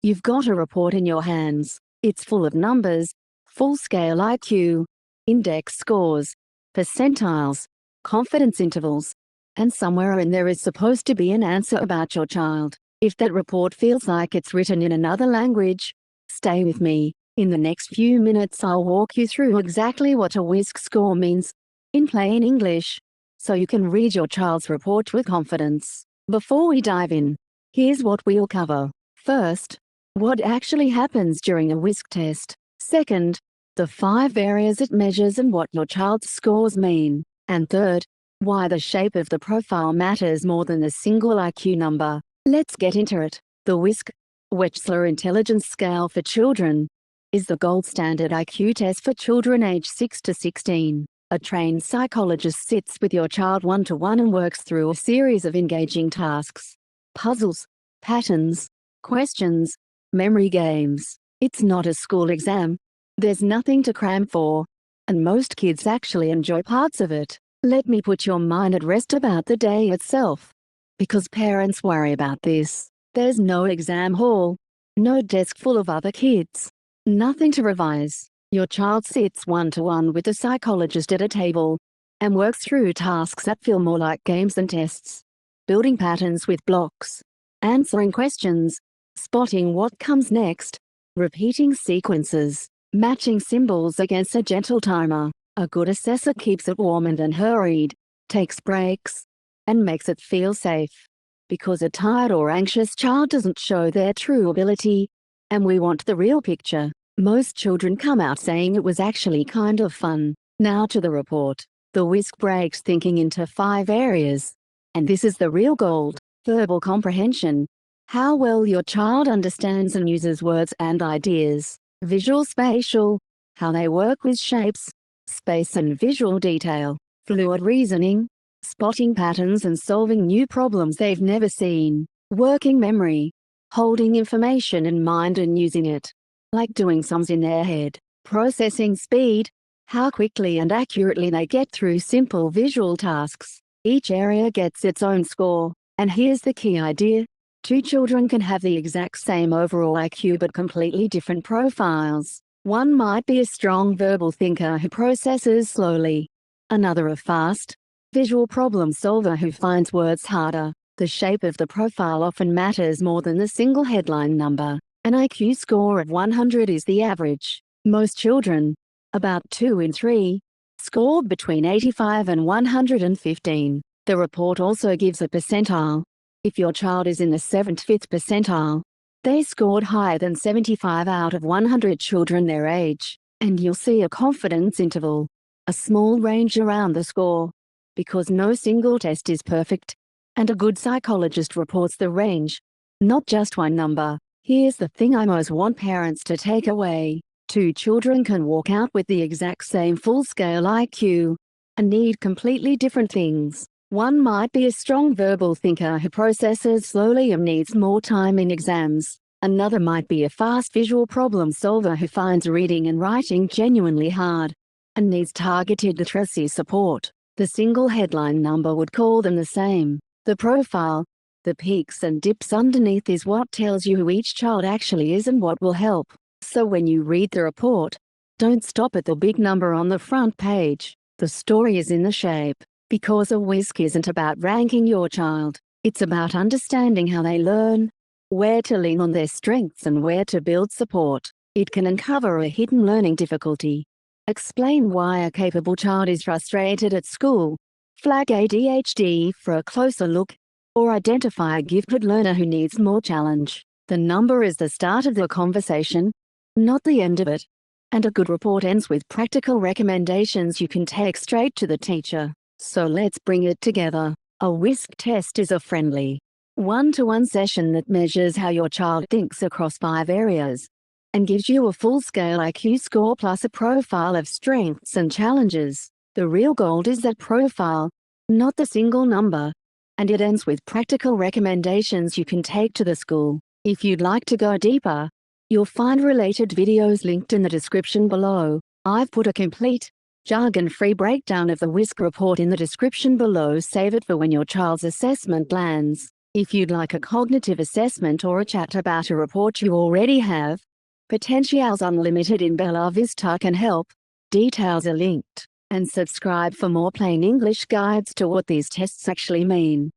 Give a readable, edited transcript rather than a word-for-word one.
You've got a report in your hands. It's full of numbers, full-scale IQ, index scores, percentiles, confidence intervals, and somewhere in there is supposed to be an answer about your child. If that report feels like it's written in another language, stay with me. In the next few minutes I'll walk you through exactly what a WISC score means, in plain English, so you can read your child's report with confidence. Before we dive in, here's what we'll cover. First, what actually happens during a WISC test. Second, the 5 areas it measures and what your child's scores mean. And third, why the shape of the profile matters more than the single IQ number. Let's get into it. The WISC, Wechsler Intelligence Scale for Children, is the gold standard IQ test for children aged 6 to 16. A trained psychologist sits with your child one-to-one and works through a series of engaging tasks, puzzles, patterns, questions, memory games. It's not a school exam. There's nothing to cram for, and most kids actually enjoy parts of it. Let me put your mind at rest about the day itself. Because parents worry about this. There's no exam hall, no desk full of other kids, nothing to revise. Your child sits one-to-one with a psychologist at a table, and works through tasks that feel more like games than tests. Building patterns with blocks, answering questions, spotting what comes next, repeating sequences, matching symbols against a gentle timer. A good assessor keeps it warm and unhurried, takes breaks, and makes it feel safe. Because a tired or anxious child doesn't show their true ability, and we want the real picture. Most children come out saying it was actually kind of fun. Now to the report. The WISC breaks thinking into 5 areas. And this is the real gold. Verbal comprehension. How well your child understands and uses words and ideas. Visual spatial. How they work with shapes, space and visual detail. Fluid reasoning. Spotting patterns and solving new problems they've never seen. Working memory. Holding information in mind and using it, like doing sums in their head. Processing speed. How quickly and accurately they get through simple visual tasks. Each area gets its own score. And here's the key idea. 2 children can have the exact same overall IQ but completely different profiles. One might be a strong verbal thinker who processes slowly. Another a fast, visual problem solver who finds words harder. The shape of the profile often matters more than the single headline number. An IQ score of 100 is the average. Most children, about 2 in 3, score between 85 and 115. The report also gives a percentile. If your child is in the 75th percentile, they scored higher than 75 out of 100 children their age. And you'll see a confidence interval, a small range around the score. Because no single test is perfect, and a good psychologist reports the range, not just one number. Here's the thing I most want parents to take away. 2 children can walk out with the exact same full-scale IQ, and need completely different things. One might be a strong verbal thinker who processes slowly and needs more time in exams. Another might be a fast visual problem solver who finds reading and writing genuinely hard, and needs targeted literacy support. The single headline number would call them the same. The profile, the peaks and dips underneath is what tells you who each child actually is and what will help. So when you read the report, don't stop at the big number on the front page. The story is in the shape. Because a WISC isn't about ranking your child. It's about understanding how they learn, where to lean on their strengths and where to build support. It can uncover a hidden learning difficulty, explain why a capable child is frustrated at school, flag ADHD for a closer look, or identify a gifted learner who needs more challenge. The number is the start of the conversation, not the end of it. And a good report ends with practical recommendations you can take straight to the teacher. So let's bring it together. A WISC test is a friendly, one-to-one session that measures how your child thinks across 5 areas, and gives you a full-scale IQ score plus a profile of strengths and challenges. The real gold is that profile, not the single number, and it ends with practical recommendations you can take to the school. If you'd like to go deeper, you'll find related videos linked in the description below. I've put a complete, jargon-free breakdown of the WISC report in the description below. Save it for when your child's assessment lands. If you'd like a cognitive assessment or a chat about a report you already have, Potentialz Unlimited in Bella Vista can help. Details are linked. And subscribe for more plain English guides to what these tests actually mean.